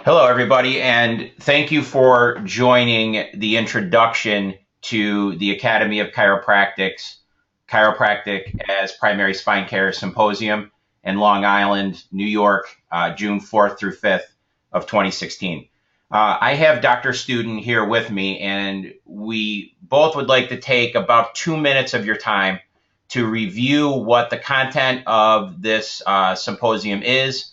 Hello, everybody, and thank you for joining the introduction to the Academy of Chiropractic as Primary Spine Care Symposium in Long Island, New York, June 4th through 5th of 2016. I have Dr. Student here with me, and we both would like to take about 2 minutes of your time to review what the content of this symposium is,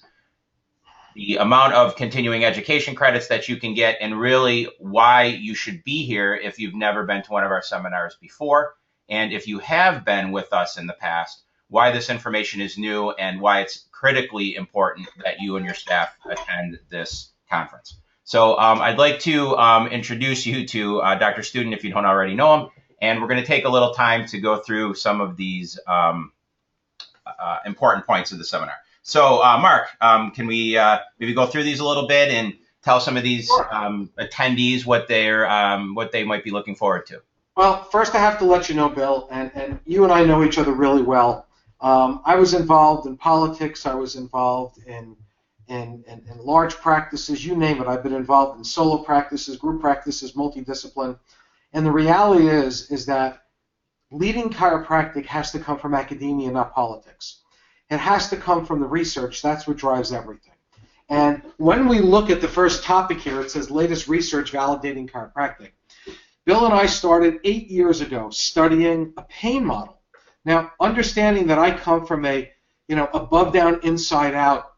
the amount of continuing education credits that you can get, and really why you should be here if you've never been to one of our seminars before. And if you have been with us in the past, why this information is new and why it's critically important that you and your staff attend this conference. So I'd like to introduce you to Dr. Student if you don't already know him. And we're going to take a little time to go through some of these important points of the seminar. So, Mark, can we maybe go through these a little bit and tell some of these attendees what they might be looking forward to? Well, first I have to let you know, Bill, and you and I know each other really well. I was involved in politics. I was involved in large practices. You name it. I've been involved in solo practices, group practices, multidiscipline. And the reality is that leading chiropractic has to come from academia, not politics. It has to come from the research. That's what drives everything. And when we look at the first topic here, it says latest research validating chiropractic. Bill and I started 8 years ago studying a pain model. Now, understanding that I come from a above down, inside out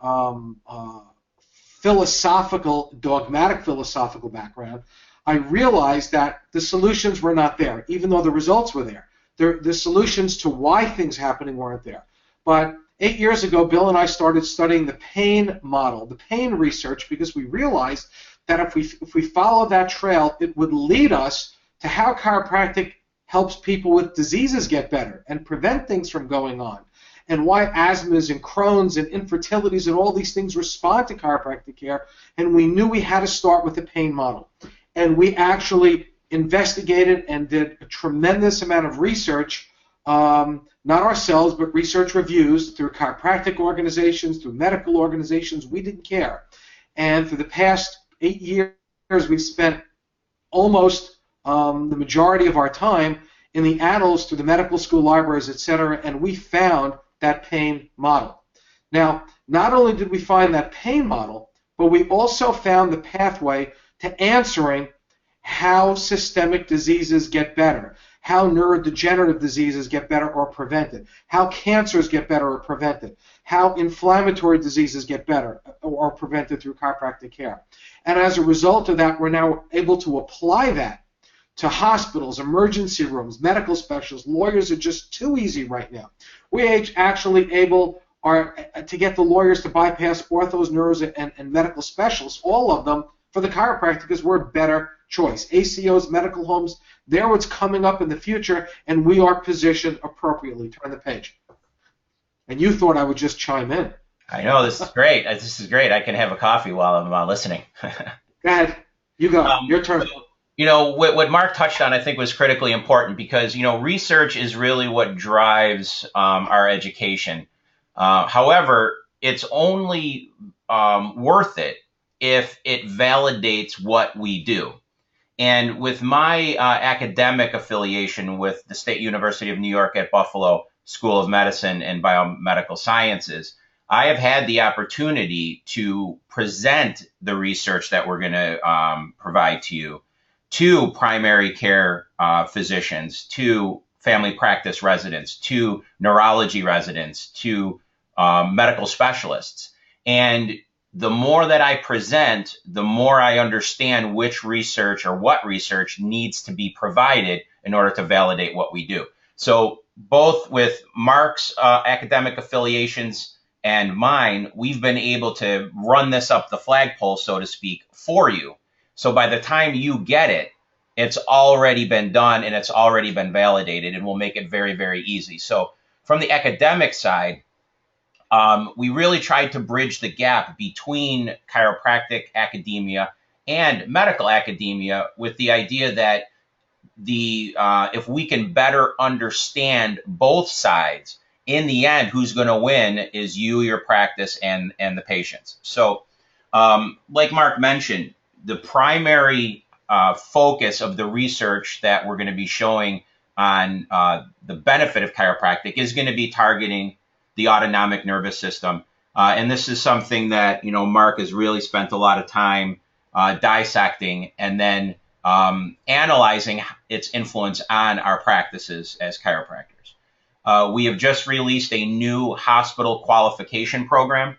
dogmatic philosophical background, I realized that the solutions were not there, even though the results were there. The solutions to why things happening weren't there. But 8 years ago, Bill and I started studying the pain model, the pain research, because we realized that if we follow that trail, it would lead us to how chiropractic helps people with diseases get better and prevent things from going on, and why asthmas and Crohn's and infertilities and all these things respond to chiropractic care. And we knew we had to start with the pain model. And we actually investigated and did a tremendous amount of research, not ourselves, but research reviews through chiropractic organizations, through medical organizations. We didn't care. And for the past 8 years, we've spent almost the majority of our time in the annals, through the medical school libraries, etc., and we found that pain model. Now, not only did we find that pain model, but we also found the pathway to answering how systemic diseases get better, how neurodegenerative diseases get better or prevented, how cancers get better or prevented, how inflammatory diseases get better or prevented through chiropractic care. And as a result of that, we're now able to apply that to hospitals, emergency rooms, medical specialists. Lawyers are just too easy right now. We're actually able to get the lawyers to bypass orthos, neuros, and medical specialists, all of them, for the chiropractic, because we're a better choice. ACOs, medical homes, they're what's coming up in the future, and we are positioned appropriately. Turn the page. And you thought I would just chime in. I know, this is great. This is great. I can have a coffee while I'm listening. Go ahead. You go. Your turn. What Mark touched on, I think, was critically important because, research is really what drives our education. However, it's only worth it if it validates what we do. And with my academic affiliation with the State University of New York at Buffalo School of Medicine and Biomedical Sciences, I have had the opportunity to present the research that we're going to provide to you to primary care physicians, to family practice residents, to neurology residents, to medical specialists. And the more that I present, the more I understand which research or what research needs to be provided in order to validate what we do. So both with Mark's academic affiliations and mine, we've been able to run this up the flagpole, so to speak, for you. So by the time you get it, it's already been done and it's already been validated, and we'll make it very, very easy. So from the academic side, we really tried to bridge the gap between chiropractic academia and medical academia with the idea that if we can better understand both sides, in the end, who's going to win is you, your practice, and the patients. So Like Mark mentioned, the primary focus of the research that we're going to be showing on the benefit of chiropractic is going to be targeting the autonomic nervous system. And this is something that, Mark has really spent a lot of time dissecting and then analyzing its influence on our practices as chiropractors. We have just released a new hospital qualification program.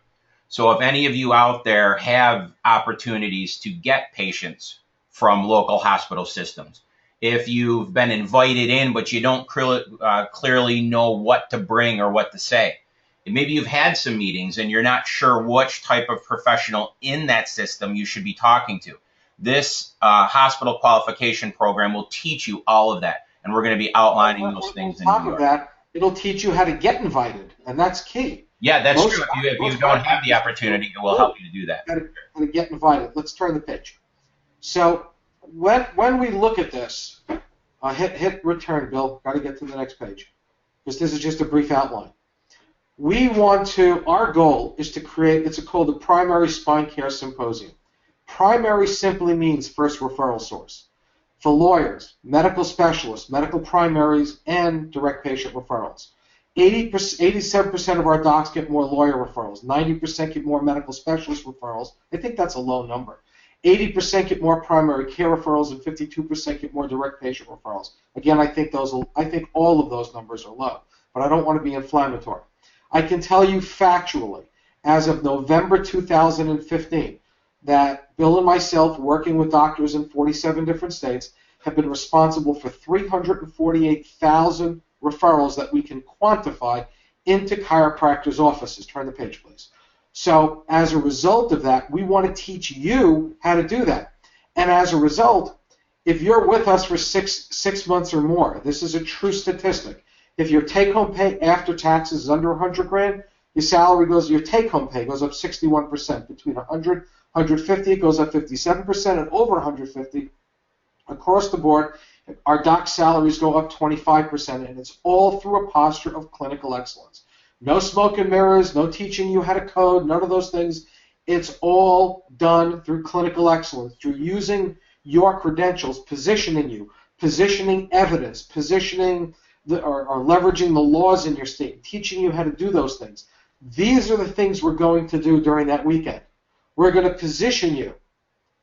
So if any of you out there have opportunities to get patients from local hospital systems, if you've been invited in but you don't clearly know what to bring or what to say, and maybe you've had some meetings and you're not sure which type of professional in that system you should be talking to, this hospital qualification program will teach you all of that. And we're going to be outlining those things in New York. On top of that, it'll teach you how to get invited, and that's key. Yeah, that's true. If you don't have the opportunity, it will help you to do that. How to get invited. Let's turn the page. So when we look at this, hit return, Bill. Got to get to the next page, because this is just a brief outline. Our goal is to create, it's called the Primary Spine Care Symposium. Primary simply means first referral source. For lawyers, medical specialists, medical primaries, and direct patient referrals. 87% of our docs get more lawyer referrals. 90% get more medical specialist referrals. I think that's a low number. 80% get more primary care referrals, and 52% get more direct patient referrals. Again, I think all of those numbers are low, but I don't want to be inflammatory. I can tell you factually, as of November 2015, that Bill and myself, working with doctors in 47 different states, have been responsible for 348,000 referrals that we can quantify into chiropractors' offices. Turn the page, please. So as a result of that, we want to teach you how to do that. And as a result, if you're with us for six months or more, this is a true statistic. If your take-home pay after taxes is under $100,000, your take-home pay goes up 61%. Between 100, 150, it goes up 57%, and over 150, across the board, our doc salaries go up 25%, and it's all through a posture of clinical excellence. No smoke and mirrors, no teaching you how to code, none of those things. It's all done through clinical excellence, through using your credentials, positioning evidence, or leveraging the laws in your state, teaching you how to do those things. These are the things we're going to do during that weekend. We're going to position you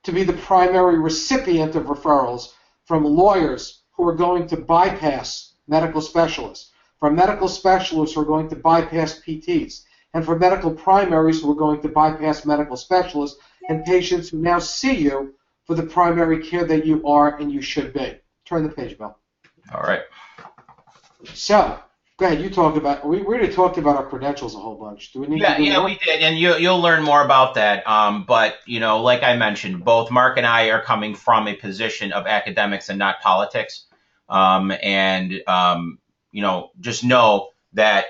to be the primary recipient of referrals from lawyers who are going to bypass medical specialists, from medical specialists who are going to bypass PTs, and from medical primaries who are going to bypass medical specialists, and patients who now see you for the primary care that you are and you should be. Turn the page, Bill. All right. So, go ahead. You talk about. We already talked about our credentials a whole bunch. Do we need to do more? We did, and you'll learn more about that. But like I mentioned, both Mark and I are coming from a position of academics and not politics. Just know that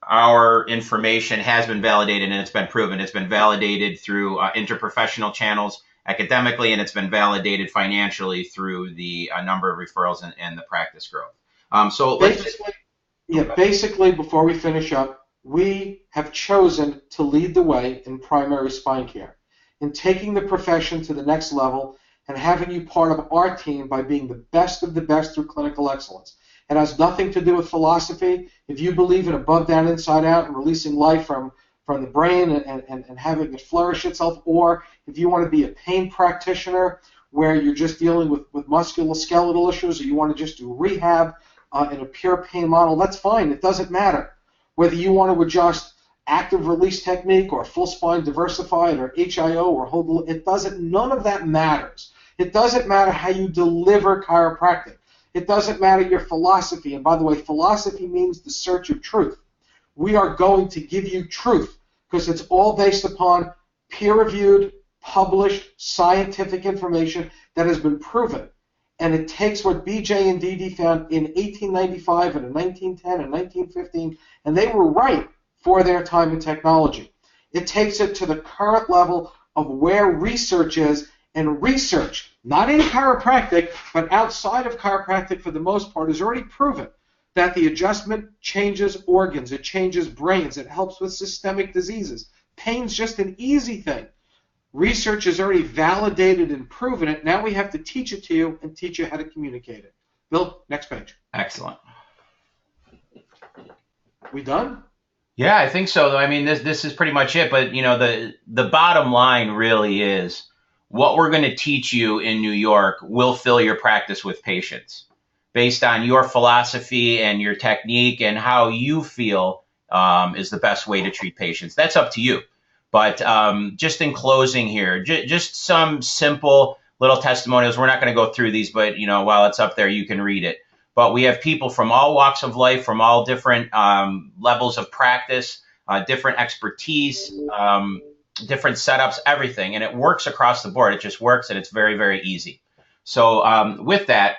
our information has been validated and it's been proven. It's been validated through interprofessional channels academically, and it's been validated financially through the number of referrals and the practice growth. Basically, before we finish up, we have chosen to lead the way in primary spine care, in taking the profession to the next level and having you part of our team by being the best of the best through clinical excellence. It has nothing to do with philosophy. If you believe in above, down, inside out, and releasing life from the brain and having it flourish itself, or if you want to be a pain practitioner where you're just dealing with musculoskeletal issues, or you want to just do rehab in a pure pain model, that's fine. It doesn't matter. Whether you want to adjust active release technique or full spine diversified or HIO or hold, none of that matters. It doesn't matter how you deliver chiropractic. It doesn't matter your philosophy. And by the way, philosophy means the search of truth. We are going to give you truth because it's all based upon peer-reviewed, published, scientific information that has been proven. And it takes what BJ and DD found in 1895 and in 1910 and 1915, and they were right for their time and technology. It takes it to the current level of where research is, and research, not in chiropractic, but outside of chiropractic for the most part, has already proven that the adjustment changes organs, it changes brains, it helps with systemic diseases. Pain's just an easy thing. Research has already validated and proven it. Now we have to teach it to you and teach you how to communicate it. Bill, next page. Excellent. We done? Yeah, I think so. I mean, this is pretty much it. But the bottom line really is what we're going to teach you in New York will fill your practice with patients based on your philosophy and your technique and how you feel is the best way to treat patients. That's up to you. But just in closing here, just some simple little testimonials. We're not going to go through these, but while it's up there, you can read it. But we have people from all walks of life, from all different levels of practice, different expertise, different setups, everything. And it works across the board. It just works, and it's very, very easy. So with that,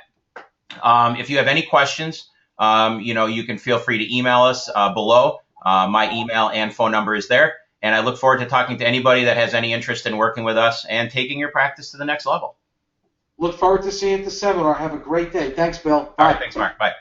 if you have any questions, you can feel free to email us below. My email and phone number is there. And I look forward to talking to anybody that has any interest in working with us and taking your practice to the next level. Look forward to seeing you at the seminar. Have a great day. Thanks, Bill. All right. Thanks, Mark. Bye.